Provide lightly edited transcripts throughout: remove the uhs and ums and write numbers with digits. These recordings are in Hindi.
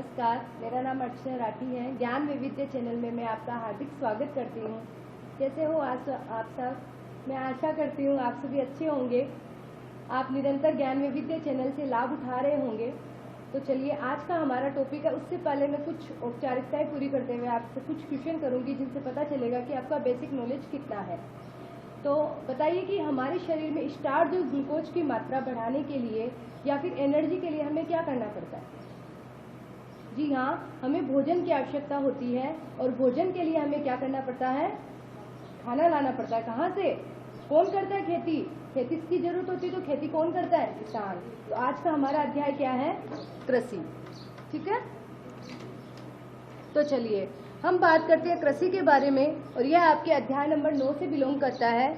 नमस्कार, मेरा नाम अर्चना राठी है। ज्ञान वैविध्य चैनल में मैं आपका हार्दिक स्वागत करती हूँ। कैसे हो आज आप सब? मैं आशा करती हूँ आप सभी अच्छे होंगे। आप निरंतर ज्ञान वैविध्य चैनल से लाभ उठा रहे होंगे। तो चलिए, आज का हमारा टॉपिक है। उससे पहले मैं कुछ औपचारिकताएं पूरी करते हुए आपसे कुछ क्वेश्चन करूँगी, जिनसे पता चलेगा कि आपका बेसिक नॉलेज कितना है। तो बताइए कि हमारे शरीर में स्टार्च और ग्लूकोज की मात्रा बढ़ाने के लिए या फिर एनर्जी के लिए हमें क्या करना पड़ता है? जी हाँ, हमें भोजन की आवश्यकता होती है और भोजन के लिए हमें क्या करना पड़ता है? खाना लाना पड़ता है। कहाँ से? कौन करता है खेती? खेती की जरूरत होती है तो खेती कौन करता है? किसान। तो आज का हमारा अध्याय क्या है? कृषि। ठीक है, तो चलिए हम बात करते हैं कृषि के बारे में, और यह आपके अध्याय नंबर 9 से बिलोंग करता है।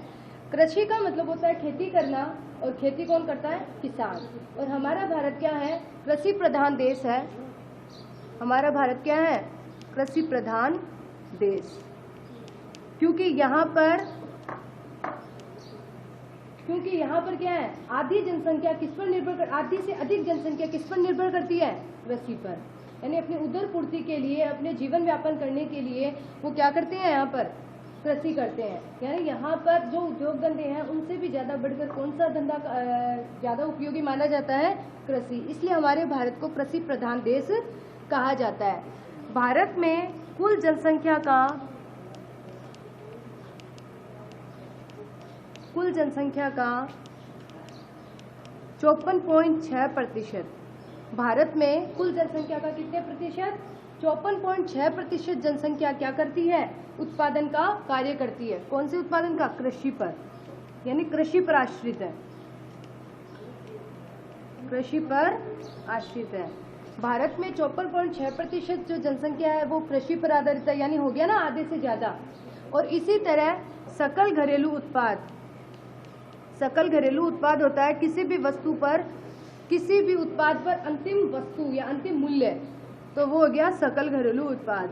कृषि का मतलब होता है खेती करना, और खेती कौन करता है? किसान। और हमारा भारत क्या है? कृषि प्रधान देश है। हमारा भारत क्या है? कृषि प्रधान देश। क्योंकि यहाँ पर क्या है? आधी जनसंख्या किस पर निर्भर कर, आधी से अधिक जनसंख्या किस पर निर्भर करती है? कृषि पर। यानी अपनी उदर पूर्ति के लिए, अपने जीवन व्यापन करने के लिए वो क्या करते हैं? यहाँ पर कृषि करते हैं। यानी यहाँ पर जो उद्योग धंधे हैं उनसे भी ज्यादा बढ़कर कौन सा धंधा ज्यादा उपयोगी माना जाता है? कृषि। इसलिए हमारे भारत को कृषि प्रधान देश कहा जाता है। भारत में कुल जनसंख्या का 54.6%। भारत में कुल जनसंख्या का कितने प्रतिशत? 54.6% जनसंख्या क्या करती है? उत्पादन का कार्य करती है। कौन से उत्पादन का? कृषि पर। यानी कृषि पर आश्रित है। कृषि पर आश्रित है। भारत में 54.6% जो जनसंख्या है वो कृषि पर आधारित है। यानी हो गया ना, आधे से ज्यादा। और इसी तरह सकल घरेलू उत्पाद होता है किसी भी उत्पाद पर अंतिम वस्तु या अंतिम मूल्य, तो वो हो गया सकल घरेलू उत्पाद।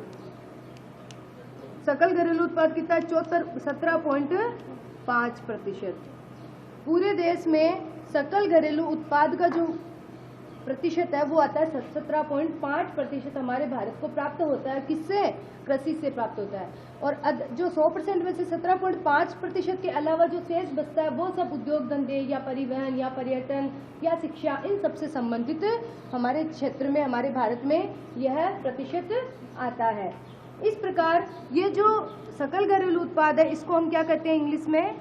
सकल घरेलू उत्पाद कितना? 17.5%। पूरे देश में सकल घरेलू उत्पाद का जो प्रतिशत है वो आता है 17.5% हमारे भारत को प्राप्त होता है। किससे? कृषि से प्राप्त होता है। और जो 100% में से 17.5% के अलावा जो शेष बचता है वो सब उद्योग धंधे या परिवहन या पर्यटन या शिक्षा, इन सबसे संबंधित हमारे क्षेत्र में, हमारे भारत में यह प्रतिशत आता है। इस प्रकार ये जो सकल घरेलू उत्पाद है इसको हम क्या कहते हैं इंग्लिश में?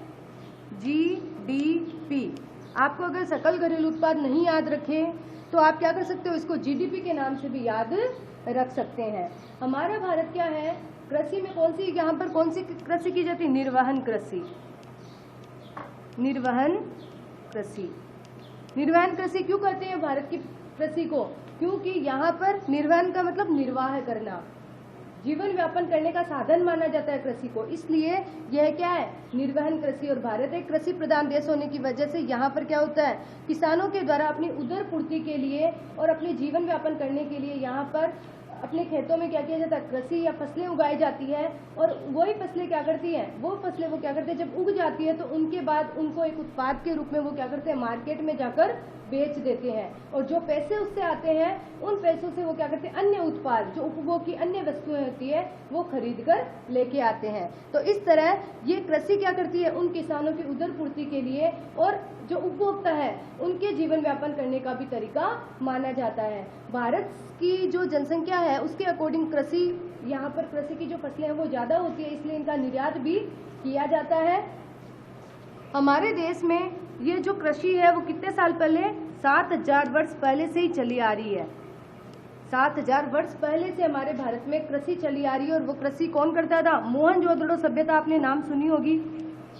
GDP। आपको अगर सकल घरेलू उत्पाद नहीं याद रखे तो आप क्या कर सकते हो? इसको GDP के नाम से भी याद रख सकते हैं। हमारा भारत क्या है? कृषि में कौन सी, यहाँ पर कौन सी कृषि की जाती है? निर्वहन कृषि। निर्वहन कृषि क्यों कहते हैं भारत की कृषि को? क्योंकि यहाँ पर निर्वहन का मतलब निर्वाह करना, जीवन व्यापन करने का साधन माना जाता है कृषि को। इसलिए यह क्या है? निर्वहन कृषि। और भारत एक कृषि प्रधान देश होने की वजह से यहाँ पर क्या होता है? किसानों के द्वारा अपनी उदर पूर्ति के लिए और अपने जीवन व्यापन करने के लिए यहाँ पर अपने खेतों में क्या किया जाता है? कृषि या फसलें उगाई जाती है। और वही फसलें क्या करती हैं? वो क्या करते हैं? जब उग जाती है तो उनके बाद उनको एक उत्पाद के रूप में वो क्या करते हैं? मार्केट में जाकर बेच देते हैं। और जो पैसे उससे आते हैं उन पैसों से वो क्या करते हैं? अन्य उत्पाद, जो उपभोग की अन्य वस्तुएं होती है वो खरीद कर लेके आते हैं। तो इस तरह ये कृषि क्या करती है? उन किसानों की उदर पूर्ति के लिए और जो उपभोक्ता है उनके जीवन व्यापन करने का भी तरीका माना जाता है। भारत की जो जनसंख्या है उसके अकॉर्डिंग कृषि, यहाँ पर कृषि की जो फसलें हैं वो ज्यादा होती है, इसलिए इनका निर्यात भी किया जाता है। हमारे देश में ये जो कृषि है वो कितने साल पहले? 7000 वर्ष पहले से ही चली आ रही है। 7000 वर्ष पहले से हमारे भारत में कृषि चली आ रही है। और वो कृषि कौन करता था? मोहनजोदड़ो सभ्यता आपने नाम सुनी होगी।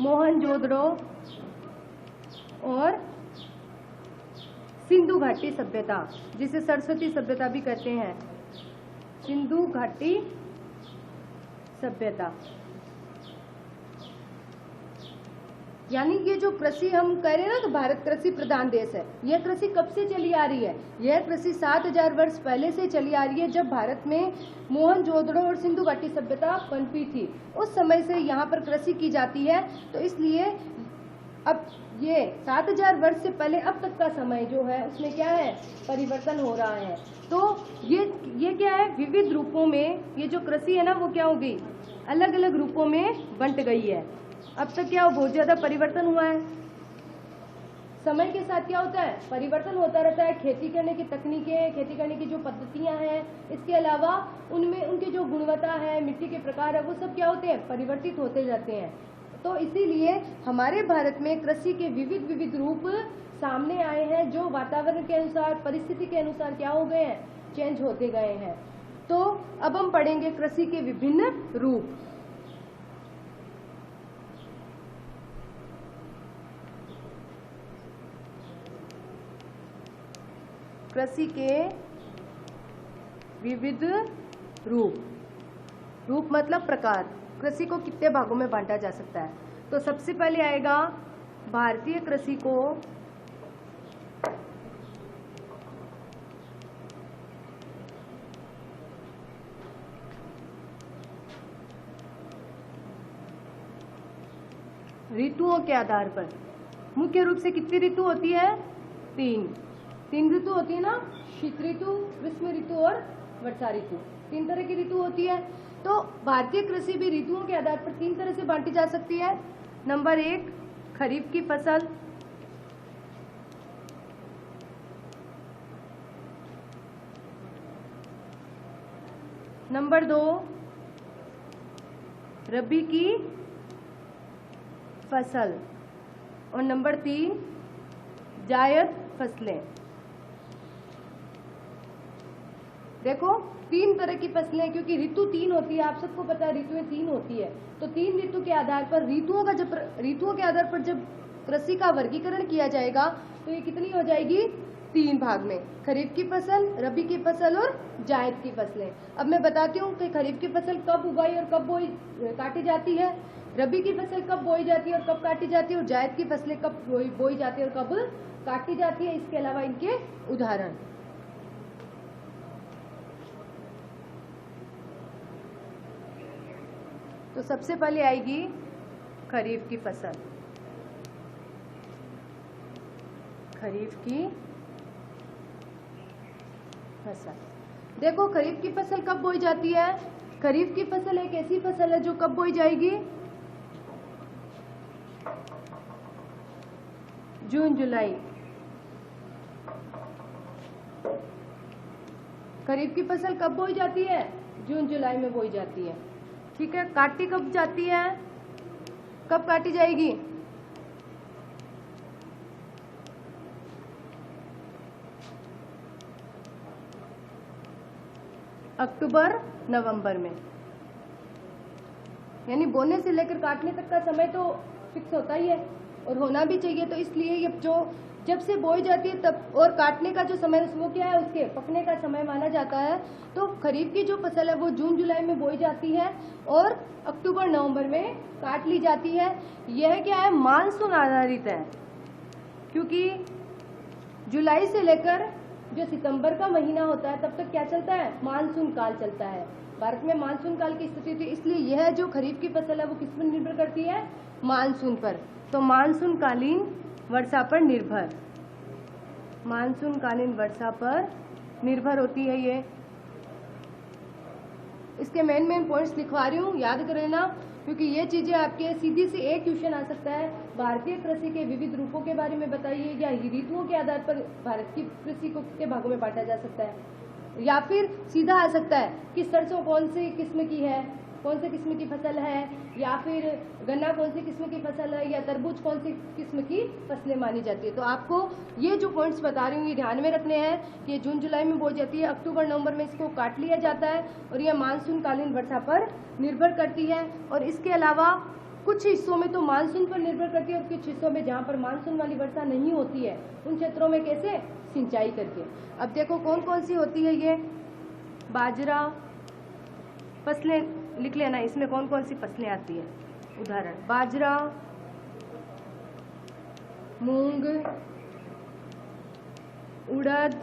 मोहनजोदड़ो और सिंधु घाटी सभ्यता, जिसे सरस्वती सभ्यता भी कहते हैं। सिंधु घाटी सभ्यता। यानी ये जो कृषि हम कह रहे हैं ना, तो भारत कृषि प्रधान देश है। यह कृषि कब से चली आ रही है? यह कृषि 7000 वर्ष पहले से चली आ रही है, जब भारत में मोहनजोदड़ो और सिंधु घाटी सभ्यता पनपी थी। उस समय से यहाँ पर कृषि की जाती है। तो इसलिए अब ये 7000 वर्ष से पहले अब तक का समय जो है उसमें क्या है? परिवर्तन हो रहा है। तो ये विविध रूपों में ये जो कृषि है ना वो क्या हो गई, अलग अलग रूपों में बंट गई है। अब तक क्या बहुत ज्यादा परिवर्तन हुआ है। समय के साथ क्या होता है, परिवर्तन होता रहता है। खेती करने की तकनीकें, खेती करने की जो पद्धतियां हैं, इसके अलावा उनमें उनकी जो गुणवत्ता है, मिट्टी के प्रकार है, वो सब क्या होते हैं, परिवर्तित होते जाते हैं। तो इसीलिए हमारे भारत में कृषि के विविध विविध रूप सामने आए हैं, जो वातावरण के अनुसार, परिस्थिति के अनुसार क्या हो गए हैं, चेंज होते गए हैं। तो अब हम पढ़ेंगे कृषि के विभिन्न रूप। कृषि के विविध रूप, रूप मतलब प्रकार। कृषि को कितने भागों में बांटा जा सकता है। तो सबसे पहले आएगा भारतीय कृषि को ऋतुओं के आधार पर। मुख्य रूप से कितनी ऋतु होती है, तीन ऋतु होती है ना, शीत ऋतु, ग्रीष्म ऋतु और वर्षा ऋतु। 3 तरह की ऋतु होती है। तो भारतीय कृषि भी ऋतुओं के आधार पर 3 तरह से बांटी जा सकती है। नंबर 1 खरीफ की फसल, नंबर 2 रबी की फसल और नंबर 3 जायद फसलें। देखो 3 तरह की फसलें, क्योंकि ऋतु 3 होती है, आप सबको पता है ऋतुएं 3 होती है। तो 3 ऋतु के आधार पर ऋतुओं के आधार पर जब कृषि का वर्गीकरण किया जाएगा तो ये कितनी हो जाएगी, 3 भाग में, खरीफ की फसल, रबी की फसल और जायद की फसलें। अब मैं बताती हूँ कि खरीफ की फसल कब उगाई और कब काटी जाती है, रबी की फसल कब बोई जाती है और कब काटी जाती है, और जायद की फसलें कब बोई जाती है और कब काटी जाती है। इसके अलावा इनके उदाहरण। तो सबसे पहले आएगी खरीफ की फसल। खरीफ की फसल, देखो खरीफ की फसल कब बोई जाती है। खरीफ की फसल एक ऐसी फसल है जो कब बोई जाएगी, जून जुलाई। खरीफ की फसल कब बोई जाती है, जून जुलाई में बोई जाती है। ठीक है, काटी कब जाती है, कब काटी जाएगी, अक्टूबर नवंबर में। यानी बोने से लेकर काटने तक का समय तो फिक्स होता ही है और होना भी चाहिए। तो इसलिए ये जब से बोई जाती है तब, और काटने का जो समय वो क्या है, उसके पकने का समय माना जाता है। तो खरीफ की जो फसल है वो जून जुलाई में बोई जाती है और अक्टूबर नवंबर में काट ली जाती है। यह क्या है, मानसून आधारित है, क्योंकि जुलाई से लेकर जो सितंबर का महीना होता है तब तक क्या चलता है, मानसून काल चलता है। भारत में मानसून काल की स्थिति थी, इसलिए यह जो खरीफ की फसल है वो किस पर निर्भर करती है, मानसून पर। तो मानसून कालीन वर्षा पर निर्भर, मानसून कालीन वर्षा पर निर्भर होती है ये। इसके मेन पॉइंट्स लिखवा रही हूँ, याद कर लेना, क्योंकि ये चीजें आपके सीधी से एक क्वेश्चन आ सकता है। भारतीय कृषि के विविध रूपों के बारे में बताइए, या ऋतुओं के आधार पर भारत की कृषि को कितने भागों में बांटा जा सकता है, या फिर सीधा आ सकता है कि सरसों कौन सी किस्म की है, कौन से किस्म की फसल है, या फिर गन्ना कौन सी किस्म की फसल है, या तरबूज कौन सी किस्म की फसलें मानी जाती है। तो आपको ये जो पॉइंट्स बता रही हूँ ये ध्यान में रखने हैं कि ये जून जुलाई में बोई जाती है, अक्टूबर नवंबर में इसको काट लिया जाता है और यह मानसून कालीन वर्षा पर निर्भर करती है। और इसके अलावा कुछ हिस्सों में तो मानसून पर निर्भर करती है और कुछ हिस्सों में जहाँ पर मानसून वाली वर्षा नहीं होती है उन क्षेत्रों में कैसे, सिंचाई करके। अब देखो कौन कौन सी होती है ये, बाजरा फसलें लिख लेना, इसमें कौन कौन सी फसलें आती है। उदाहरण, बाजरा, मूंग, उड़द,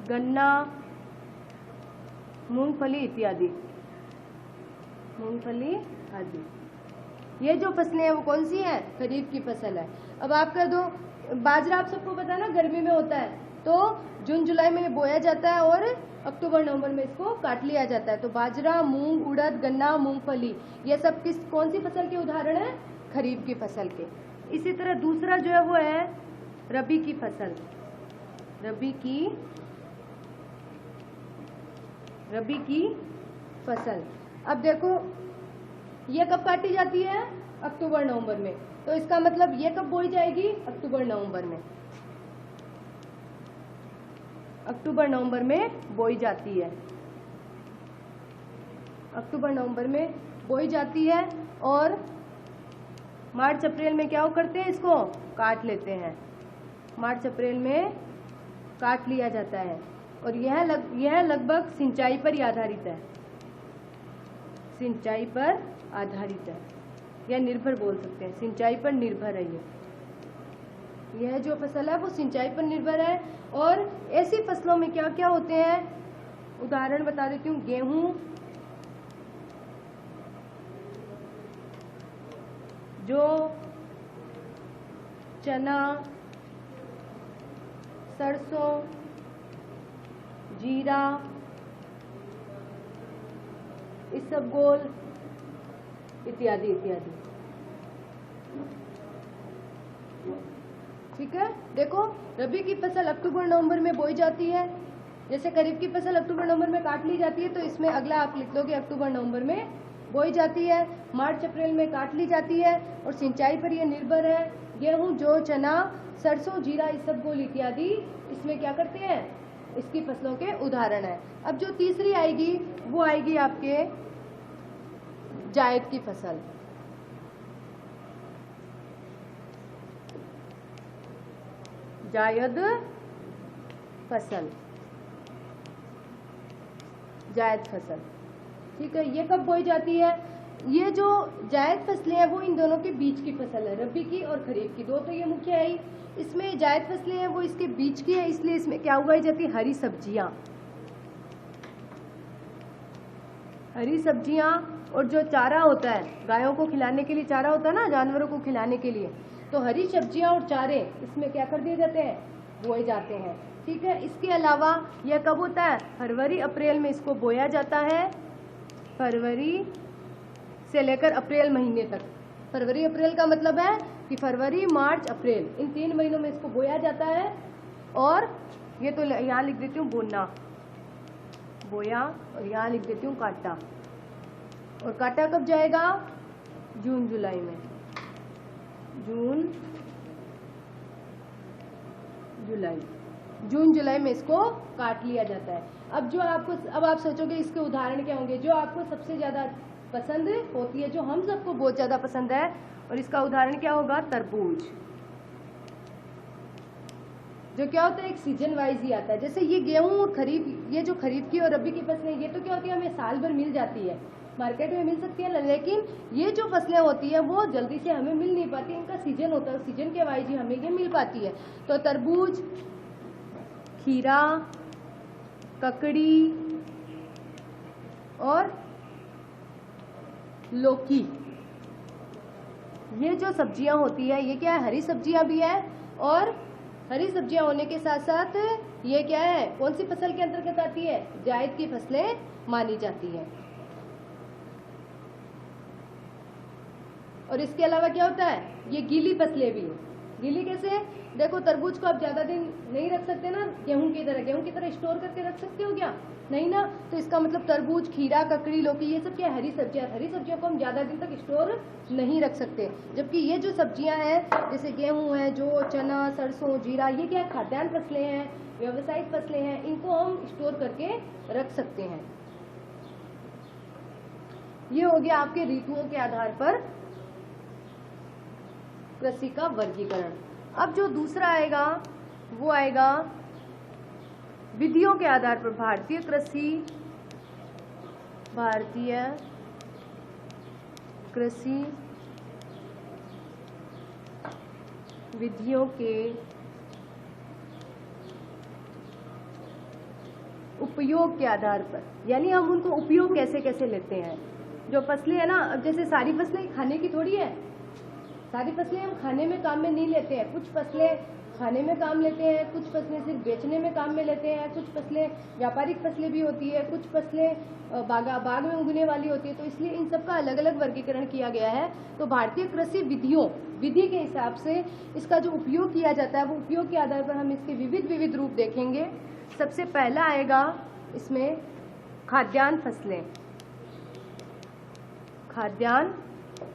गन्ना, मूंगफली इत्यादि, मूंगफली आदि। ये जो फसलें हैं वो कौन सी हैं, खरीफ की फसल है। अब आप कह दो बाजरा, आप सबको पता है ना गर्मी में होता है, तो जून जुलाई में बोया जाता है और अक्टूबर नवंबर में इसको काट लिया जाता है। तो बाजरा, मूंग, उड़द, गन्ना, मूंगफली, ये सब कौन सी फसल के उदाहरण है? खरीफ की फसल के। इसी तरह दूसरा जो है वो है रबी की फसल। रबी की फसल। अब देखो ये कब काटी जाती है? अक्टूबर नवंबर में। तो इसका मतलब ये कब बोई जाएगी? अक्टूबर नवंबर में। अक्टूबर नवंबर में बोई जाती है। अक्टूबर नवंबर में बोई जाती है और मार्च अप्रैल में क्या करते हैं? इसको काट लेते हैं। मार्च अप्रैल में काट लिया जाता है और यह लगभग सिंचाई पर ही आधारित है। सिंचाई पर आधारित है या निर्भर बोल सकते हैं। सिंचाई पर निर्भर है यह जो फसल है वो सिंचाई पर निर्भर है। और ऐसी फसलों में क्या क्या होते हैं? उदाहरण बता देती हूँ। गेहूं, जो चना, सरसों, जीरा, इसबगोल इत्यादि इत्यादि। ठीक है। देखो रबी की फसल अक्टूबर नवंबर में बोई जाती है, जैसे खरीफ की फसल अक्टूबर नवंबर में काट ली जाती है, तो इसमें अगला आप लिख दोगे अक्टूबर नवंबर में बोई जाती है, मार्च अप्रैल में काट ली जाती है और सिंचाई पर यह निर्भर है। गेहूं, जौ, चना, सरसों, जीरा, इसबगोल इत्यादि इसमें क्या करते हैं? इसकी फसलों के उदाहरण है। अब जो तीसरी आएगी वो आएगी आपके जायद की फसल। जायद फसल। जायद फसल। ठीक है। ये कब बोई जाती है? ये जो जायद फसलें हैं वो इन दोनों के बीच की फसल है, रबी की और खरीफ की। दो तो ये मुख्य है ही। इसमें जायद फसलें हैं वो इसके बीच की है, इसलिए इसमें क्या उगाई जाती है? हरी सब्जियां। हरी सब्जियां और जो चारा होता है, गायों को खिलाने के लिए चारा होता है ना, जानवरों को खिलाने के लिए, तो हरी सब्जियां और चारे इसमें क्या कर दिए जाते हैं? बोए जाते हैं। ठीक है। इसके अलावा यह कब होता है? फरवरी अप्रैल में इसको बोया जाता है। फरवरी से लेकर अप्रैल महीने तक। फरवरी अप्रैल का मतलब है कि फरवरी, मार्च, अप्रैल, इन 3 महीनों में इसको बोया जाता है। और ये तो यहाँ लिख देती हूँ बोना, बोया, और यहाँ लिख देती हूँ काटा। और काटा कब जाएगा? जून जुलाई में। जून जुलाई में इसको काट लिया जाता है। अब आप सोचोगे इसके उदाहरण क्या होंगे? जो आपको सबसे ज्यादा पसंद होती है, जो हम सबको बहुत ज्यादा पसंद है, और इसका उदाहरण क्या होगा? तरबूज। जो क्या होता है? एक सीजन वाइज ही आता है। जैसे ये गेहूं और खरीफ, ये जो खरीफ की और रबी की फसलें, ये तो क्या होती है? हमें साल भर मिल जाती है, मार्केट में मिल सकती है, लेकिन ये जो फसलें होती है वो जल्दी से हमें मिल नहीं पाती। इनका सीजन होता है, सीजन के वाइज ही हमें ये मिल पाती है। तो तरबूज, खीरा, ककड़ी और लौकी, ये जो सब्जियां होती है ये क्या है? हरी सब्जियां भी है। और हरी सब्जियां होने के साथ साथ ये क्या है? कौन सी फसल के अंतर्गत आती है? जायद की फसलें मानी जाती है। और इसके अलावा क्या होता है? ये गीली फसलें भी। गीली कैसे? देखो तरबूज को आप ज्यादा दिन नहीं रख सकते ना, गेहूं की तरह स्टोर करके रख सकते हो क्या? नहीं ना। तो इसका मतलब तरबूज, खीरा, ककड़ी, लौकी, ये सब क्या है? हरी सब्जियां। हरी सब्जियों को हम ज्यादा दिन तक स्टोर नहीं रख सकते। जबकि ये जो सब्जियां हैं, जैसे गेहूं है, जौ, चना, सरसों, जीरा, ये क्या खाद्यान्न फसलें हैं, व्यावसायिक फसलें हैं, इनको हम स्टोर करके रख सकते हैं। ये हो गया आपके ऋतुओं के आधार पर कृषि का वर्गीकरण। अब जो दूसरा आएगा वो आएगा विधियों के आधार पर। भारतीय कृषि विधियों के उपयोग के आधार पर, यानी हम उनको उपयोग कैसे कैसे लेते हैं। जो फसलें है ना, जैसे सारी फसलें खाने की थोड़ी है, सारी फसलें हम खाने में काम में नहीं लेते हैं। कुछ फसलें खाने में काम लेते हैं, कुछ फसलें सिर्फ बेचने में काम में लेते हैं, कुछ फसलें व्यापारिक फसलें भी होती है, कुछ फसलें बाग में उगने वाली होती है। तो इसलिए इन सब का अलग अलग वर्गीकरण किया गया है। तो भारतीय कृषि विधि के हिसाब से इसका जो उपयोग किया जाता है वो उपयोग के आधार पर हम इसके विविध रूप देखेंगे। सबसे पहला आएगा इसमें खाद्यान्न फसलें। खाद्यान्न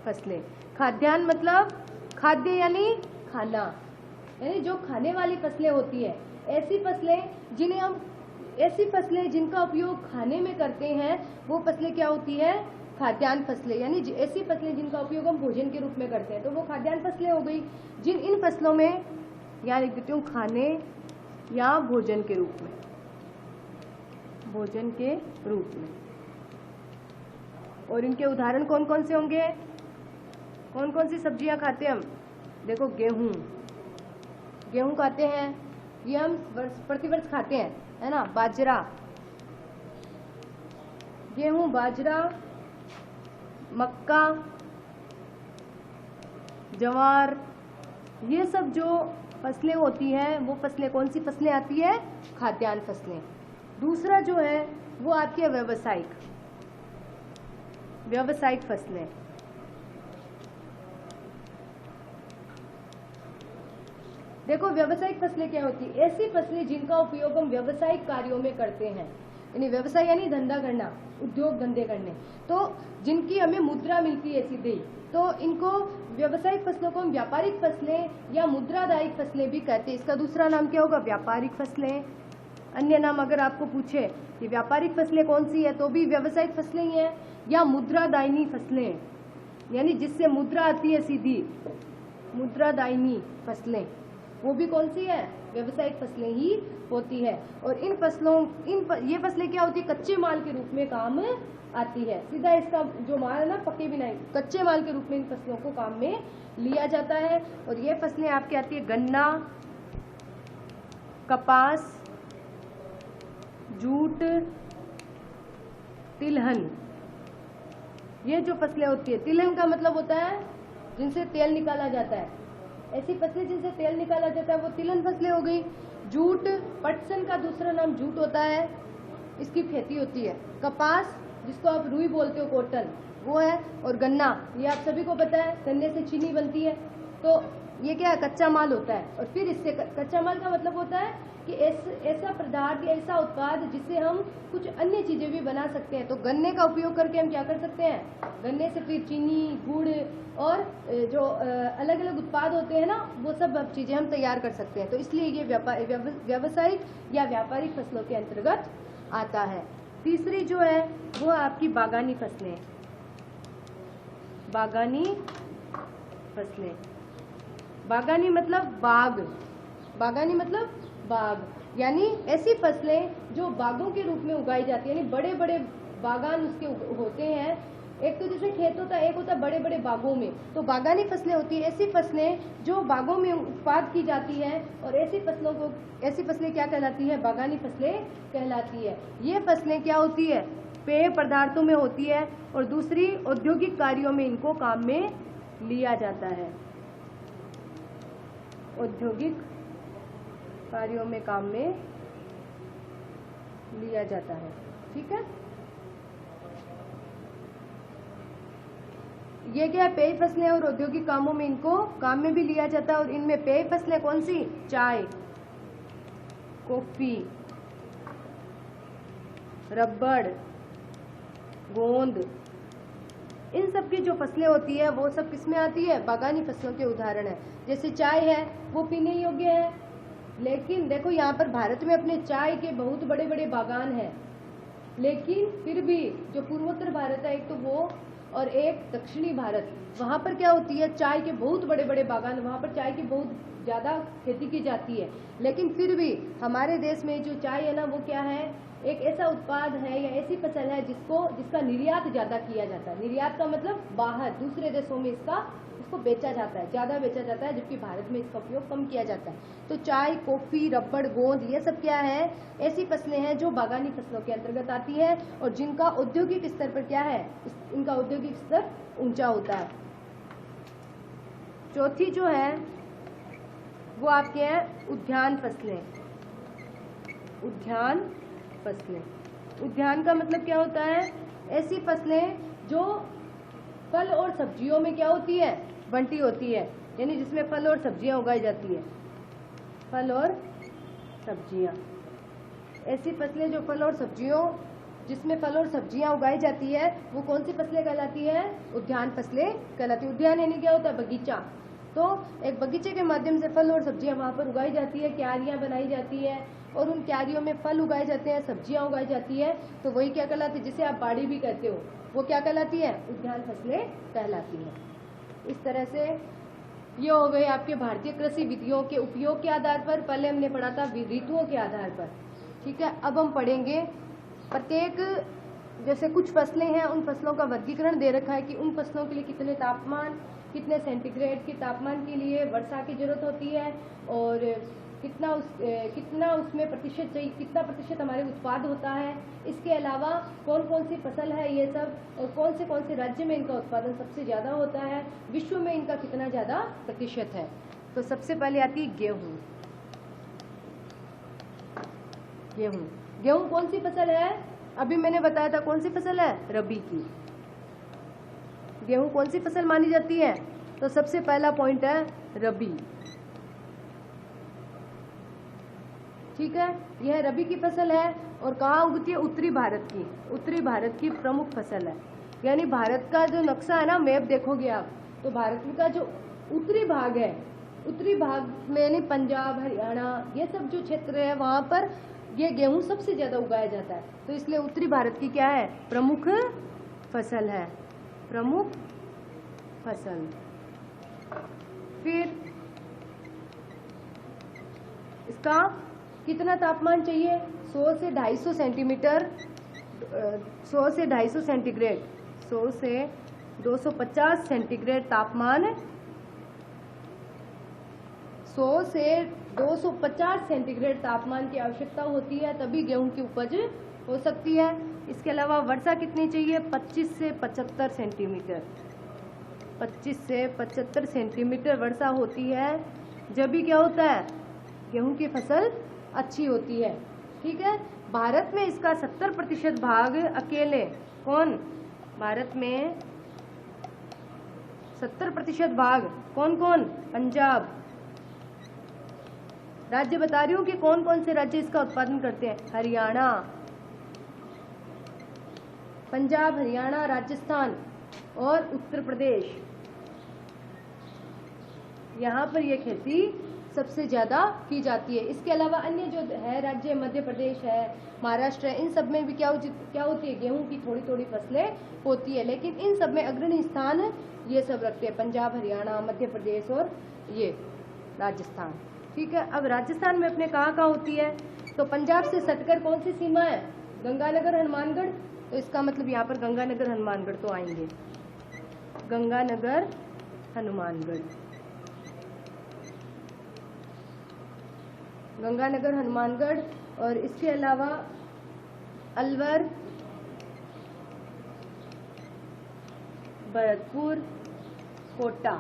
फसलें, खाद्यान्न मतलब खाद्य यानी खाना, यानी जो खाने वाली फसलें होती है, ऐसी फसलें जिनका उपयोग खाने में करते हैं वो फसलें क्या होती है? खाद्यान्न फसलें। यानी ऐसी फसलें जिनका उपयोग हम भोजन के रूप में करते हैं तो वो खाद्यान्न फसलें हो गई। इन फसलों में या लिख देती हूँ खाने या भोजन के रूप में, भोजन के रूप में। और इनके उदाहरण कौन कौन से होंगे? कौन कौन सी सब्जियां खाते हैं हम? देखो गेहूं खाते हैं, ये हम प्रतिवर्ष खाते हैं, है ना। बाजरा, गेहूं, बाजरा, मक्का, ज्वार, ये सब जो फसलें होती हैं वो फसलें कौन सी फसलें आती है? खाद्यान्न फसलें। दूसरा जो है वो आपकी है व्यावसायिक फसलें। देखो व्यावसायिक फसलें क्या होती है? ऐसी फसलें जिनका उपयोग हम व्यावसायिक कार्यों में करते हैं, यानी व्यवसाय यानी धंधा करना, उद्योग धंधे करने, तो जिनकी हमें मुद्रा मिलती है सीधे, तो इनको व्यावसायिक फसलों को हम व्यापारिक फसलें या मुद्रादायिक फसलें भी कहते हैं। इसका दूसरा नाम क्या होगा? व्यापारिक फसलें। अन्य नाम अगर आपको पूछे कि व्यापारिक फसलें कौन सी है तो भी व्यावसायिक फसलें ही है, या मुद्रादायिनी फसलें, यानी जिससे मुद्रा आती है सीधी, मुद्रादायिनी फसलें, वो भी कौन सी है? व्यावसायिक फसलें ही होती है। और ये फसलें क्या होती है? कच्चे माल के रूप में काम आती है। सीधा इसका जो माल है ना, पके भी नहीं, कच्चे माल के रूप में इन फसलों को काम में लिया जाता है। और ये फसलें आपकी आती है गन्ना, कपास, जूट, तिलहन। ये जो फसलें होती है, तिलहन का मतलब होता है जिनसे तेल निकाला जाता है। ऐसी फसलें जिनसे तेल निकाला जाता है वो तिलहन फसलें हो गई। जूट, पटसन का दूसरा नाम जूट होता है, इसकी खेती होती है। कपास, जिसको आप रुई बोलते हो, कॉटन, वो है। और गन्ना, ये आप सभी को पता है, गन्ने से चीनी बनती है। तो ये क्या है? कच्चा माल होता है। और फिर इससे कच्चा माल का मतलब होता है कि ऐसा पदार्थ या ऐसा उत्पाद जिससे हम कुछ अन्य चीजें भी बना सकते हैं। तो गन्ने का उपयोग करके हम क्या कर सकते हैं? गन्ने से फिर चीनी, गुड़ और जो अलग अलग उत्पाद होते हैं ना, वो सब चीजें हम तैयार कर सकते हैं। तो इसलिए ये व्यावसायिक या व्यापारिक फसलों के अंतर्गत आता है। तीसरी जो है वो आपकी बागानी फसलें। बागानी फसलें, बागानी मतलब बाग, बागानी मतलब बाग, यानी ऐसी फसलें जो बागों के रूप में उगाई जाती है, यानी बड़े बड़े बागान उसके होते हैं। एक तो जैसे खेत होता है, एक होता है बड़े बड़े बागों में, तो बागानी फसलें होती है ऐसी फसलें जो बागों में उत्पाद की जाती है। और ऐसी फसलें क्या कहलाती है? बागानी फसलें कहलाती है। ये फसलें क्या होती है? पेय पदार्थों में होती है और दूसरी औद्योगिक कार्यों में इनको काम में लिया जाता है। औद्योगिक कार्यों में काम में लिया जाता है। ठीक है, ये क्या है? पेय फसलें और औद्योगिक कामों में इनको काम में भी लिया जाता है। और इनमें पेय फसलें कौन सी? चाय, कॉफी, रबड़, गोंद, इन सब की जो फसलें होती है वो सब किसमें आती है? बागानी फसलों के उदाहरण है। जैसे चाय है वो पीने योग्य है, लेकिन देखो यहाँ पर भारत में अपने चाय के बहुत बड़े बड़े बागान हैं, लेकिन फिर भी जो पूर्वोत्तर भारत है एक तो वो, और एक दक्षिणी भारत, वहाँ पर क्या होती है? चाय के बहुत बड़े बड़े बागान, वहाँ पर चाय की बहुत ज़्यादा खेती की जाती है। लेकिन फिर भी हमारे देश में जो चाय है ना, वो क्या है? एक ऐसा उत्पाद है या ऐसी फसल है जिसका निर्यात ज़्यादा किया जाता है। निर्यात का मतलब बाहर दूसरे देशों में इसको बेचा जाता है, ज़्यादा बेचा जाता है, जबकि भारत में इसका उपयोग कम किया जाता है। तो चाय, कॉफ़ी, रबड़, गोंद, ये सब क्या है? ऐसी फसलें हैं जो बागानी फसलों के अंतर्गत आती है और जिनका औद्योगिक स्तर पर क्या है? इनका औद्योगिक स्तर ऊंचा होता है। चौथी जो है वो आपके हैं उद्यान फसलें। उद्यान फसलें, उद्यान का मतलब क्या होता है? ऐसी फसलें जो फल और सब्जियों में क्या होती है? बंटी होती है, यानी जिसमें फल और सब्जियां उगाई जाती है। फल और सब्जियां, ऐसी फसलें जो फल और सब्जियों, जिसमें फल और सब्जियां उगाई जाती है, वो कौन सी फसलें कहलाती है? उद्यान फसलें कहलाती है। उद्यान यानी क्या होता है? बगीचा। तो एक बगीचे के माध्यम से फल और सब्जियां वहाँ पर उगाई जाती है, क्यारियां बनाई जाती है और उन क्यारियों में फल उगाए जाते हैं, सब्जियां उगाई जाती है, तो वही क्या कहलाती है? जिसे आप बाड़ी भी कहते हो, वो क्या कहलाती है? उद्यान फसलें कहलाती है। इस तरह से ये हो गए आपके भारतीय कृषि विधियों के उपयोग के आधार पर। पहले हमने पढ़ा था ऋतुओं के आधार पर, ठीक है। अब हम पढ़ेंगे प्रत्येक, जैसे कुछ फसलें हैं, उन फसलों का वर्गीकरण दे रखा है कि उन फसलों के लिए कितने तापमान, कितने सेंटीग्रेड के तापमान के लिए वर्षा की जरूरत होती है और कितना उसमें प्रतिशत चाहिए, कितना प्रतिशत हमारे उत्पाद होता है। इसके अलावा कौन कौन सी फसल है ये सब, और कौन से राज्य में इनका उत्पादन सबसे ज़्यादा होता है, विश्व में इनका कितना ज़्यादा प्रतिशत है। तो सबसे पहले आती है गेहूँ। गेहूँ, गेहूँ कौन सी फसल है? अभी मैंने बताया था कौन सी फसल है? रबी की। गेहूँ कौन सी फसल मानी जाती है? तो सबसे पहला पॉइंट है रबी, ठीक है। यह रबी की फसल है और कहाँ उगती है? उत्तरी भारत की। उत्तरी भारत की प्रमुख फसल है, यानी भारत का जो नक्शा है ना, मैप देखोगे आप, तो भारत का जो उत्तरी भाग है, उत्तरी भाग में यानी पंजाब, हरियाणा, ये सब जो क्षेत्र है, वहाँ पर ये गेहूँ सबसे ज़्यादा उगाया जाता है। तो इसलिए उत्तरी भारत की क्या है? प्रमुख फसल है, प्रमुख फसल। फिर इसका कितना तापमान चाहिए? 100 से 250 सेंटीमीटर, 100 से 250 सेंटीग्रेड, 100 से 250 सेंटीग्रेड तापमान, 100 से 250 सेंटीग्रेड तापमान की आवश्यकता होती है, तभी गेहूं की उपज हो सकती है। इसके अलावा वर्षा कितनी चाहिए? 25 से 75 सेंटीमीटर, 25 से 75 सेंटीमीटर वर्षा होती है, जब भी क्या होता है? गेहूं की फसल अच्छी होती है, ठीक है। भारत में इसका 70% भाग अकेले, कौन? भारत में 70% भाग कौन कौन? पंजाब। राज्य बता रही हूँ कि कौन कौन से राज्य इसका उत्पादन करते हैं। हरियाणा, पंजाब, हरियाणा, राजस्थान और उत्तर प्रदेश, यहाँ पर यह खेती सबसे ज़्यादा की जाती है। इसके अलावा अन्य जो है राज्य, मध्य प्रदेश है, महाराष्ट्र है, इन सब में भी क्या होती है? गेहूं की थोड़ी थोड़ी फसलें होती है, लेकिन इन सब में अग्रणी स्थान ये सब रखते हैं, पंजाब, हरियाणा, मध्य प्रदेश और ये राजस्थान, ठीक है। अब राजस्थान में अपने कहाँ होती है? तो पंजाब से सटकर कौन सी सीमा है? गंगानगर, हनुमानगढ़। तो इसका मतलब यहाँ पर गंगानगर, हनुमानगढ़ तो आएंगे, गंगानगर, हनुमानगढ़, गंगानगर, हनुमानगढ़। और इसके अलावा अलवर, भरतपुर, कोटा,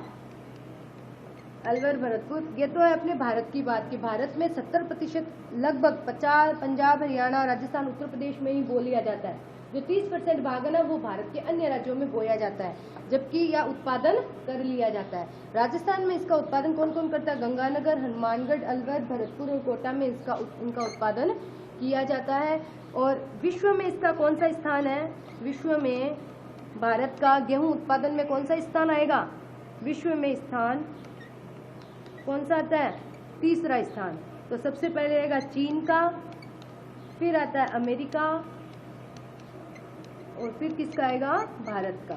अलवर, भरतपुर। ये तो है अपने भारत की बात की। भारत में 70% लगभग 50 पंजाब, हरियाणा, राजस्थान, उत्तर प्रदेश में ही बो लिया जाता है। जो 30% भाग है ना, वो भारत के अन्य राज्यों में बोया जाता है, जबकि यह उत्पादन कर लिया जाता है। राजस्थान में इसका उत्पादन कौन कौन करता है? गंगानगर, हनुमानगढ़, अलवर, भरतपुर और कोटा में इनका उत्पादन किया जाता है। और विश्व में इसका कौन सा स्थान है? विश्व में भारत का गेहूं उत्पादन में कौन सा स्थान आएगा? विश्व में स्थान कौन सा आता है? तीसरा स्थान। तो सबसे पहले आएगा चीन का, फिर आता है अमेरिका और फिर किसका आएगा? भारत का।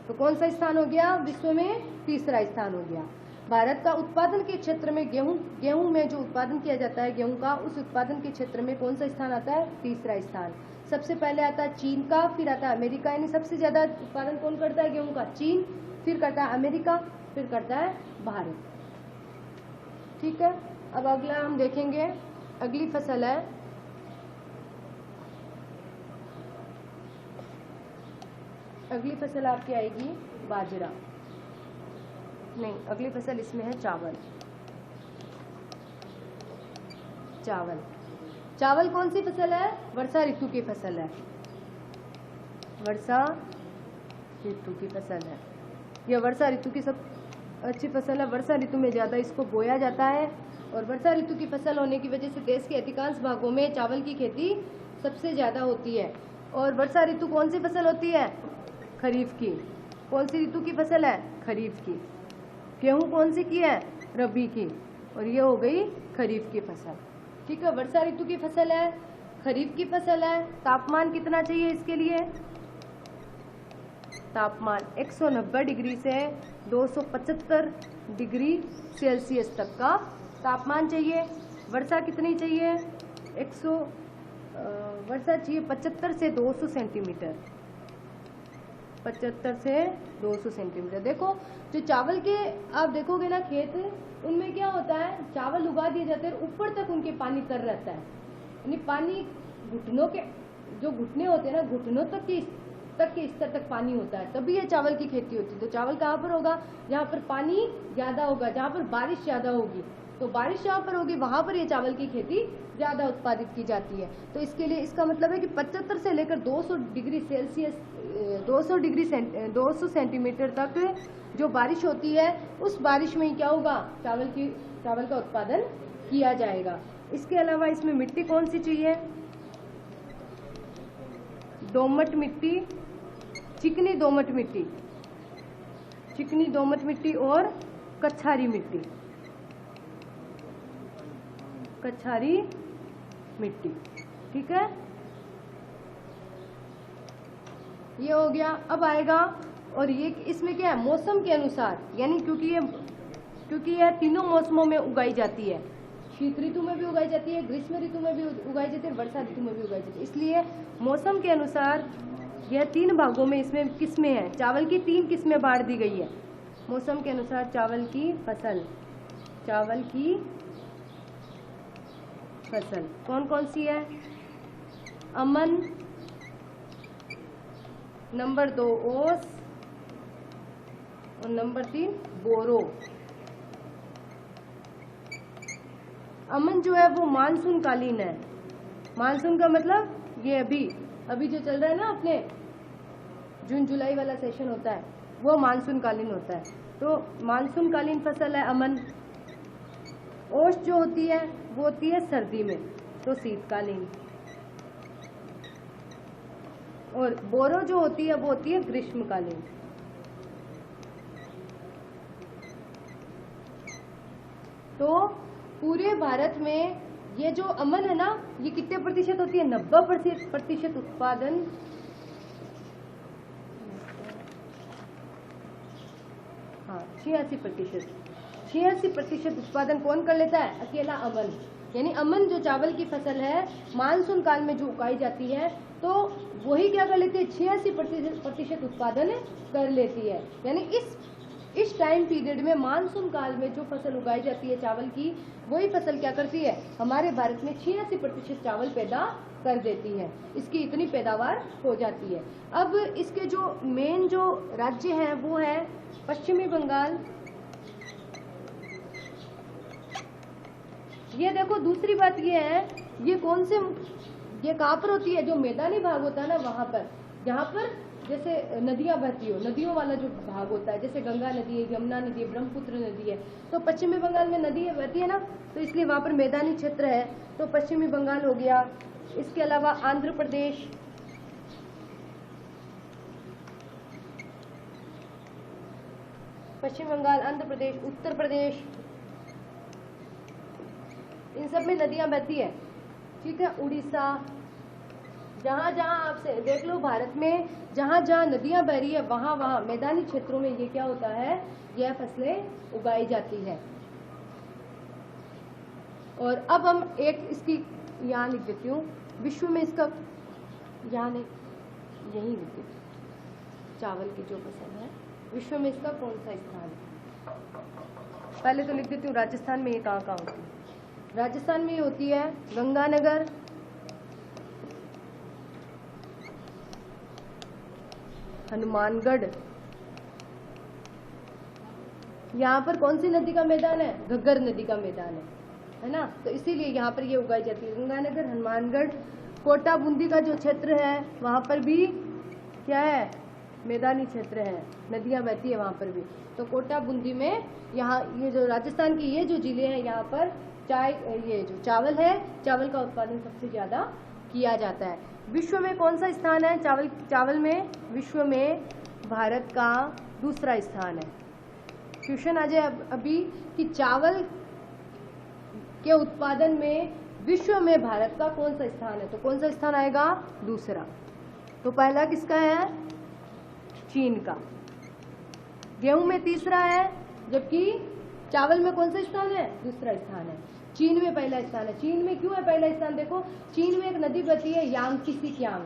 तो कौन सा स्थान हो गया? विश्व में तीसरा स्थान हो गया। भारत का उत्पादन के क्षेत्र में गेहूं में जो उत्पादन किया जाता है गेहूं का, उस उत्पादन के क्षेत्र में कौन सा स्थान आता है? तीसरा स्थान। सबसे पहले आता है चीन का, फिर आता है अमेरिका, यानी सबसे ज्यादा उत्पादन कौन करता है गेहूं का? चीन, फिर करता है अमेरिका, फिर करता है भारत, ठीक है। अब अगला हम देखेंगे, अगली फसल है अगली फसल आपकी आएगी बाजरा, नहीं, अगली फसल इसमें है चावल। चावल। चावल कौन सी फसल है? वर्षा ऋतु की फसल है, वर्षा ऋतु की फसल है। यह वर्षा ऋतु की सब अच्छी फसल है। वर्षा ऋतु में ज़्यादा इसको बोया जाता है और वर्षा ऋतु की फसल होने की वजह से देश के अधिकांश भागों में चावल की खेती सबसे ज़्यादा होती है। और वर्षा ऋतु कौन सी फसल होती है? खरीफ की। कौन सी ऋतु की फसल है? खरीफ की। गेहूँ कौन सी की है? रबी की। और ये हो गई खरीफ की फसल। ठीक है, वर्षा ऋतु की फसल है, खरीफ की फसल है। तापमान कितना चाहिए इसके लिए? तापमान 190 डिग्री से 275 डिग्री सेल्सियस तक का तापमान चाहिए। वर्षा कितनी चाहिए? वर्षा चाहिए 75 से 200 सेंटीमीटर, 75 से 200 सेंटीमीटर। देखो जो चावल के आप देखोगे ना खेत, उनमें क्या होता है, चावल उगा दिए जाते हैं, ऊपर तक उनके पानी तर रहता है, यानी पानी घुटनों के जो घुटने होते हैं ना, घुटनों तक के स्तर तक पानी होता है, तभी ये चावल की खेती होती है। तो चावल कहाँ पर होगा? जहाँ पर पानी ज़्यादा होगा, जहाँ पर बारिश ज़्यादा होगी। तो बारिश जहाँ पर होगी वहाँ पर ये चावल की खेती ज़्यादा उत्पादित की जाती है। तो इसके लिए इसका मतलब है कि 75 से लेकर 200 डिग्री सेल्सियस 200 सेंटीमीटर तक जो बारिश होती है, उस बारिश में ही क्या होगा? चावल का उत्पादन किया जाएगा। इसके अलावा इसमें मिट्टी कौन सी चाहिए? दोमट मिट्टी, चिकनी दोमट मिट्टी और कछारी मिट्टी। ठीक है, ये हो गया। अब आएगा, और ये इसमें क्या है? मौसम के अनुसार, यानी क्योंकि यह तीनों मौसमों में उगाई जाती है। शीत ऋतु में भी उगाई जाती है, ग्रीष्म ऋतु में भी उगाई जाती है, वर्षा ऋतु में भी उगाई जाती है। इसलिए मौसम के अनुसार यह 3 भागों में इसमें किस्में हैं। चावल की 3 किस्में बांट दी गई है मौसम के अनुसार। चावल की फसल कौन कौन सी है? अमन, नंबर 2 ओस और नंबर 3 बोरो। अमन जो है वो मानसून कालीन है। मानसून का मतलब ये अभी जो चल रहा है ना, अपने जून जुलाई वाला सेशन होता है, वो मानसून कालीन होता है। तो मानसून कालीन फसल है अमन। ओस जो होती है वो होती है सर्दी में, तो शीतकालीन। और बोरो जो होती है वो होती है ग्रीष्मकालीन। तो पूरे भारत में ये जो अमन है ना, ये कितने प्रतिशत होती है? 90% उत्पादन। हाँ, 86% उत्पादन कौन कर लेता है? अकेला अमन। यानी अमन जो चावल की फसल है, मानसून काल में जो उगाई जाती है, तो वही क्या कर लेती है? 86% उत्पादन कर लेती है। यानी इस टाइम पीरियड में, मानसून काल में जो फसल उगाई जाती है चावल की, वही फसल क्या करती है? हमारे भारत में 86% चावल पैदा कर देती है। इसकी इतनी पैदावार हो जाती है। अब इसके जो मेन जो राज्य हैं वो है पश्चिमी बंगाल। ये देखो, दूसरी बात ये है, ये कहाँ पर होती है? जो मैदानी भाग होता है ना, वहां पर, जहाँ पर जैसे नदियां बहती हो, नदियों वाला जो भाग होता है, जैसे गंगा नदी है, यमुना नदी है, ब्रह्मपुत्र नदी है, तो पश्चिमी बंगाल में नदी बहती है ना, तो इसलिए वहां पर मैदानी क्षेत्र है, तो पश्चिमी बंगाल हो गया। इसके अलावा आंध्र प्रदेश, पश्चिम बंगाल, आंध्र प्रदेश, उत्तर प्रदेश, इन सब में नदियां बहती है। ठीक है, उड़ीसा, जहां जहां आपसे देख लो, भारत में जहां जहां नदियां बह रही है, वहां वहां मैदानी क्षेत्रों में ये क्या होता है? यह फसलें उगाई जाती है। और अब हम एक इसकी यहाँ लिख देती हूँ, विश्व में इसका यहाँ यही लिख देती हूँ, चावल की जो फसल है, विश्व में इसका कौन सा स्थान है? पहले तो लिख देती हूँ राजस्थान में ये कहाँ कहाँ होती है। राजस्थान में होती है गंगानगर, हनुमानगढ़। यहाँ पर कौन सी नदी का मैदान है? घग्गर नदी का मैदान है। है ना, तो इसीलिए यहाँ पर ये उगाई जाती है। गंगानगर, हनुमानगढ़, कोटा, बूंदी का जो क्षेत्र है वहाँ पर भी क्या है, मैदानी क्षेत्र है, नदियाँ बहती है वहाँ पर भी। तो कोटा बूंदी में यहाँ ये जो राजस्थान की ये जो जिले हैं यहाँ पर ये जो चावल है, चावल का उत्पादन सबसे ज़्यादा किया जाता है। विश्व में कौन सा स्थान है चावल में? विश्व में भारत का दूसरा स्थान है। क्वेश्चन आ जाए अभी कि चावल के उत्पादन में विश्व में भारत का कौन सा स्थान है, तो कौन सा स्थान आएगा? दूसरा। तो पहला किसका है? चीन का। गेहूं में तीसरा है, जबकि चावल में कौन सा स्थान है? दूसरा स्थान है। चीन में पहला स्थान है। चीन में क्यों है पहला स्थान? देखो, चीन में एक नदी बहती है यांगत्से कियांग।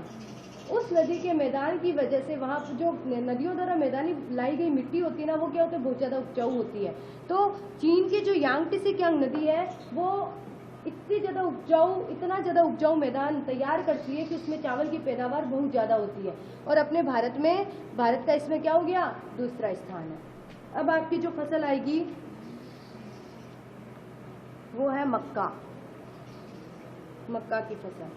उस नदी के मैदान की वजह से वहाँ जो नदियों द्वारा मैदानी लाई गई मिट्टी होती है ना, वो क्या होती है? बहुत ज़्यादा उपजाऊ होती है। तो चीन की जो यांगत्से कियांग नदी है वो इतना ज़्यादा उपजाऊ मैदान तैयार करती है कि उसमें चावल की पैदावार बहुत ज़्यादा होती है। और अपने भारत का इसमें क्या हो गया? दूसरा स्थान है। अब आपकी जो फसल आएगी वो है मक्का की फसल।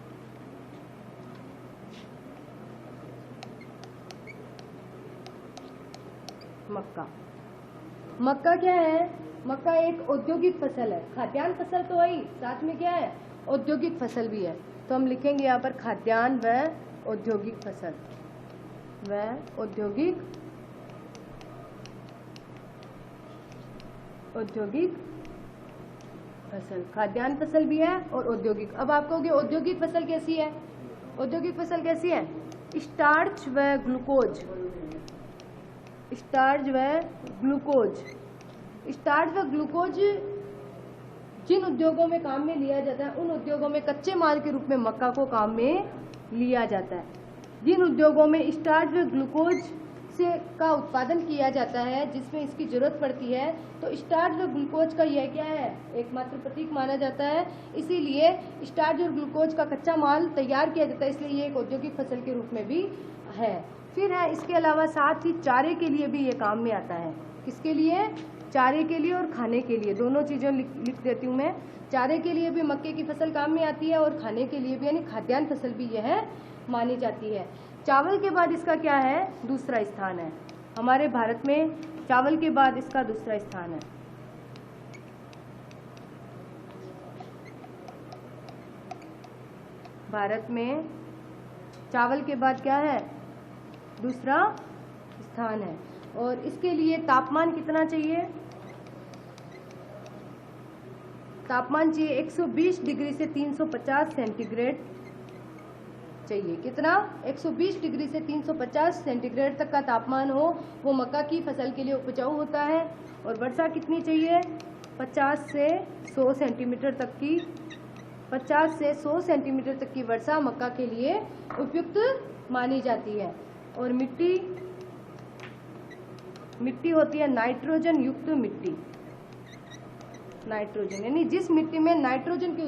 मक्का क्या है? मक्का एक औद्योगिक फसल है। खाद्यान्न फसल तो आई, साथ में क्या है? औद्योगिक फसल भी है। तो हम लिखेंगे यहाँ पर खाद्यान्न व औद्योगिक फसल, औद्योगिक फसल। खाद्यान्न फसल भी है और औद्योगिक। अब आप कहोगे औद्योगिक फसल कैसी है? औद्योगिक फसल कैसी है? स्टार्च व ग्लूकोज। स्टार्च व ग्लूकोज जिन उद्योगों में काम में लिया जाता है, उन उद्योगों में कच्चे माल के रूप में मक्का को काम में लिया जाता है। जिन उद्योगों में स्टार्च व ग्लूकोज का उत्पादन किया जाता है, जिसमें इसकी जरूरत पड़ती है, तो स्टार्च व ग्लूकोज का यह क्या है? एकमात्र प्रतीक माना जाता है। इसीलिए स्टार्च और ग्लूकोज का कच्चा माल तैयार किया जाता है, इसलिए ये एक औद्योगिक फसल के रूप में भी है। फिर है इसके अलावा साथ ही चारे के लिए भी ये काम में आता है। किसके लिए? चारे के लिए और खाने के लिए, दोनों चीज़ें लिख देती हूँ मैं। चारे के लिए भी मक्के की फसल काम में आती है और खाने के लिए भी, यानी खाद्यान्न फसल भी यह मानी जाती है। चावल के बाद इसका क्या है? दूसरा स्थान है। हमारे भारत में चावल के बाद इसका दूसरा स्थान है। भारत में चावल के बाद क्या है? दूसरा स्थान है। और इसके लिए तापमान कितना चाहिए? तापमान चाहिए 120 डिग्री से 350 सेंटीग्रेड चाहिए। कितना? 120 डिग्री से 350 सेंटीग्रेड तक का तापमान हो, वो मक्का की फसल के लिए उपजाऊ होता है। और वर्षा कितनी चाहिए? 50 से 100 सेंटीमीटर तक की 50 से 100 सेंटीमीटर तक की वर्षा मक्का के लिए उपयुक्त मानी जाती है। और मिट्टी होती है नाइट्रोजन युक्त मिट्टी। नाइट्रोजन यानी जिस मिट्टी में नाइट्रोजन की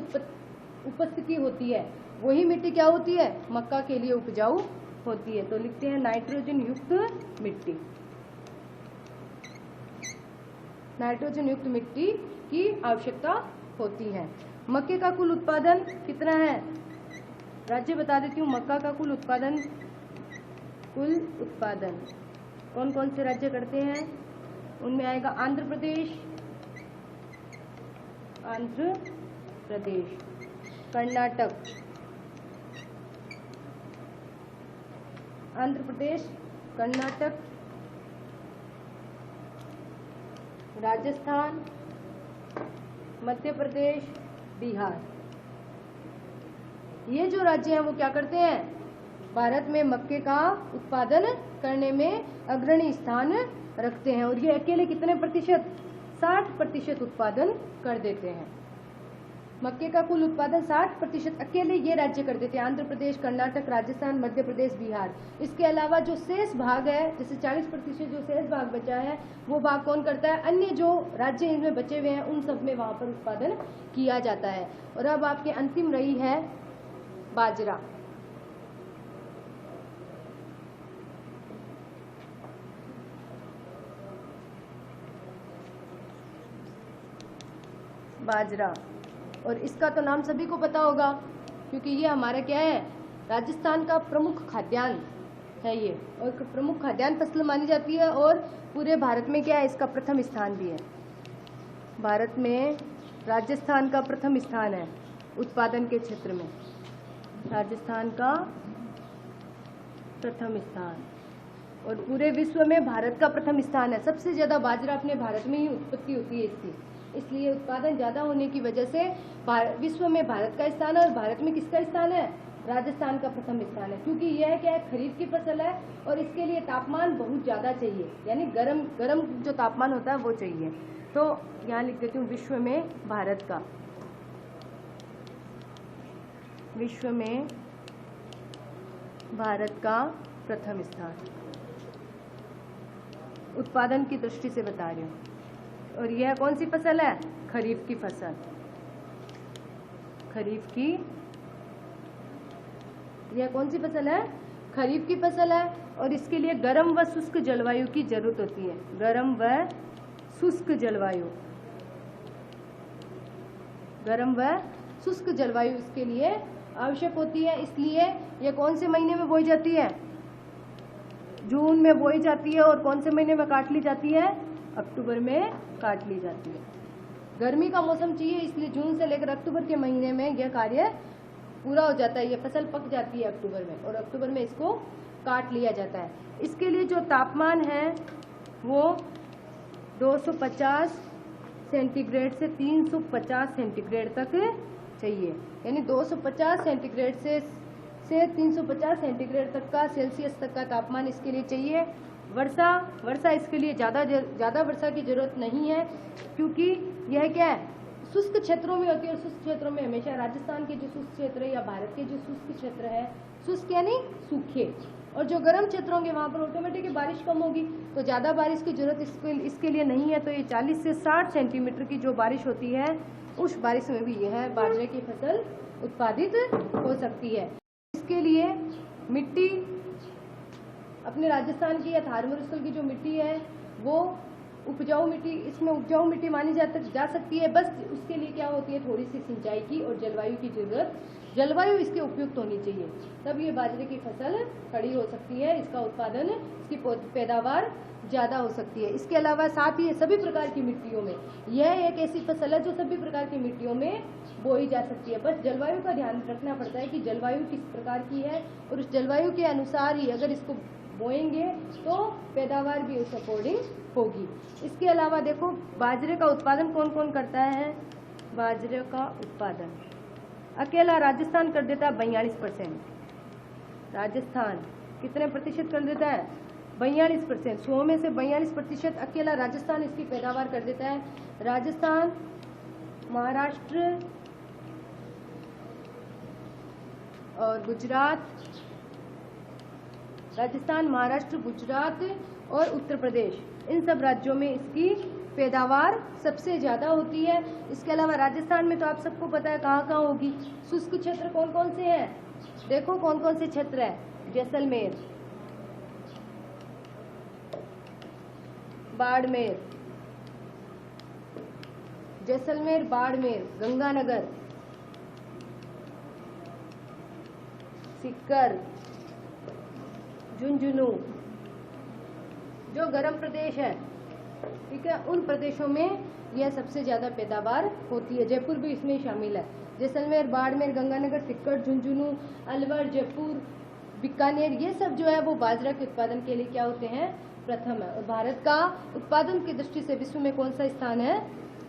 उपस्थिति होती है, वही मिट्टी क्या होती है? मक्का के लिए उपजाऊ होती है। तो लिखते हैं नाइट्रोजन युक्त मिट्टी। नाइट्रोजन युक्त मिट्टी की आवश्यकता होती है। मक्के का कुल उत्पादन कितना है? राज्य बता देती हूँ। मक्का का कुल उत्पादन कौन कौन से राज्य करते हैं? उनमें आएगा आंध्र प्रदेश, कर्नाटक, आंध्र प्रदेश, कर्नाटक, राजस्थान, मध्य प्रदेश, बिहार। ये जो राज्य हैं वो क्या करते हैं? भारत में मक्के का उत्पादन करने में अग्रणी स्थान रखते हैं। और ये अकेले कितने प्रतिशत? 60% उत्पादन कर देते हैं। मक्के का कुल उत्पादन 60% अकेले ये राज्य कर देते हैं। आंध्र प्रदेश, कर्नाटक, राजस्थान, मध्य प्रदेश, बिहार। इसके अलावा जो शेष भाग है, जैसे 40% जो शेष भाग बचा है, वो भाग कौन करता है? अन्य जो राज्य इनमें बचे हुए हैं उन सब में वहाँ पर उत्पादन किया जाता है। और अब आपके अंतिम रही है बाजरा। और इसका तो नाम सभी को पता होगा क्योंकि ये हमारा क्या है, राजस्थान का प्रमुख खाद्यान्न है ये, और प्रमुख खाद्यान्न फसल मानी जाती है और पूरे भारत में क्या है, इसका प्रथम स्थान भी है। भारत में राजस्थान का प्रथम स्थान है उत्पादन के क्षेत्र में, राजस्थान का प्रथम स्थान, और पूरे विश्व में भारत का प्रथम स्थान है। सबसे ज़्यादा बाजरा अपने भारत में ही उत्पत्ति होती है इसकी, इसलिए उत्पादन ज़्यादा होने की वजह से विश्व में भारत का स्थान है, और भारत में किसका स्थान है, राजस्थान का प्रथम स्थान है। क्योंकि यह क्या है, खरीफ की फसल है और इसके लिए तापमान बहुत ज़्यादा चाहिए, यानी गर्म जो तापमान होता है वो चाहिए। तो यहाँ लिख देती हूँ विश्व में भारत का, विश्व में भारत का प्रथम स्थान उत्पादन की दृष्टि से बता रही हूँ। और यह कौन सी फसल है, खरीफ की फसल, खरीफ की, यह कौन सी फसल है, खरीफ की फसल है। और इसके लिए गर्म व शुष्क जलवायु की जरूरत होती है, गर्म व शुष्क जलवायु, गर्म व शुष्क जलवायु इसके लिए आवश्यक होती है। इसलिए यह कौन से महीने में बोई जाती है, जून में बोई जाती है, और कौन से महीने में काट ली जाती है, अक्टूबर में काट ली जाती है। गर्मी का मौसम चाहिए, इसलिए जून से लेकर अक्टूबर के महीने में यह कार्य पूरा हो जाता है, ये फसल पक जाती है अक्टूबर में, और अक्टूबर में इसको काट लिया जाता है। इसके लिए जो तापमान है वो 250 सेंटीग्रेड से 350 सेंटीग्रेड तक चाहिए, यानी 250 सेंटीग्रेड से 350 सेंटीग्रेड तक का, सेल्सियस तक का तापमान इसके लिए चाहिए। वर्षा इसके लिए ज़्यादा वर्षा की जरूरत नहीं है, क्योंकि यह क्या है, शुष्क क्षेत्रों में होती है, और शुष्क क्षेत्रों में हमेशा राजस्थान के जो शुष्क क्षेत्र है या भारत के जो शुष्क क्षेत्र है, शुष्क यानी सूखे, और जो गर्म क्षेत्र होंगे वहाँ पर ऑटोमेटिक बारिश कम होगी, तो ज़्यादा बारिश की जरूरत इसके लिए नहीं है। तो ये 40 से 60 सेंटीमीटर की जो बारिश होती है, उस बारिश में भी यह बाजरे की फसल उत्पादित हो सकती है। इसके लिए मिट्टी, अपने राजस्थान की या थार मरुस्थल की जो मिट्टी है वो उपजाऊ मिट्टी, इसमें उपजाऊ मिट्टी मानी जा सकती है। बस उसके लिए क्या होती है, थोड़ी सी सिंचाई की और जलवायु की जरूरत, जलवायु इसके उपयुक्त होनी चाहिए, तब ये बाजरे की फसल खड़ी हो सकती है, इसका उत्पादन, इसकी पैदावार ज़्यादा हो सकती है। इसके अलावा साथ ही सभी प्रकार की मिट्टियों में यह एक ऐसी फसल है जो सभी प्रकार की मिट्टियों में बोई जा सकती है। बस जलवायु का ध्यान रखना पड़ता है कि जलवायु किस प्रकार की है, और उस जलवायु के अनुसार ही अगर इसको बोएंगे तो पैदावार भी उस अकॉर्डिंग होगी। इसके अलावा देखो बाजरे का उत्पादन कौन कौन करता है, बाजरे का उत्पादन अकेला राजस्थान कर देता है 42%। राजस्थान कितने प्रतिशत कर देता है, 42%। 100 में से 42% अकेला राजस्थान इसकी पैदावार कर देता है। राजस्थान, महाराष्ट्र और गुजरात, राजस्थान, महाराष्ट्र, गुजरात और उत्तर प्रदेश, इन सब राज्यों में इसकी पैदावार सबसे ज़्यादा होती है। इसके अलावा राजस्थान में तो आप सबको पता है कहाँ कहाँ होगी। शुष्क क्षेत्र कौन कौन से हैं, देखो कौन कौन से क्षेत्र है, जैसलमेर, बाड़मेर, जैसलमेर, बाड़मेर, गंगानगर, सीकर, झुंझुनू, जो गर्म प्रदेश है, ठीक है, उन प्रदेशों में यह सबसे ज़्यादा पैदावार होती है। जयपुर भी इसमें शामिल है। जैसलमेर, बाड़मेर, गंगानगर, सीकर, झुंझुनू, अलवर, जयपुर, बीकानेर, ये सब जो है वो बाजरा के उत्पादन के लिए क्या होते हैं, प्रथम है। और भारत का उत्पादन की दृष्टि से विश्व में कौन सा स्थान है,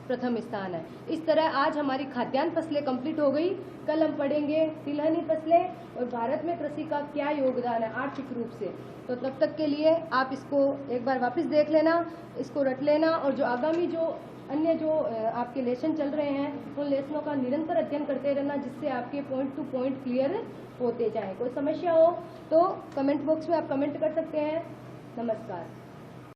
प्रथम स्थान है। इस तरह आज हमारी खाद्यान्न फसलें कंप्लीट हो गई। कल हम पढ़ेंगे तिलहनी फसलें और भारत में कृषि का क्या योगदान है आर्थिक रूप से। तो तब तक के लिए आप इसको एक बार वापस देख लेना, इसको रट लेना, और जो आगामी जो अन्य जो आपके लेसन चल रहे हैं उन लेसनों का निरंतर अध्ययन करते रहना, जिससे आपके पॉइंट टू पॉइंट क्लियर होते जाए। कोई समस्या हो तो कमेंट बॉक्स में आप कमेंट कर सकते हैं। नमस्कार।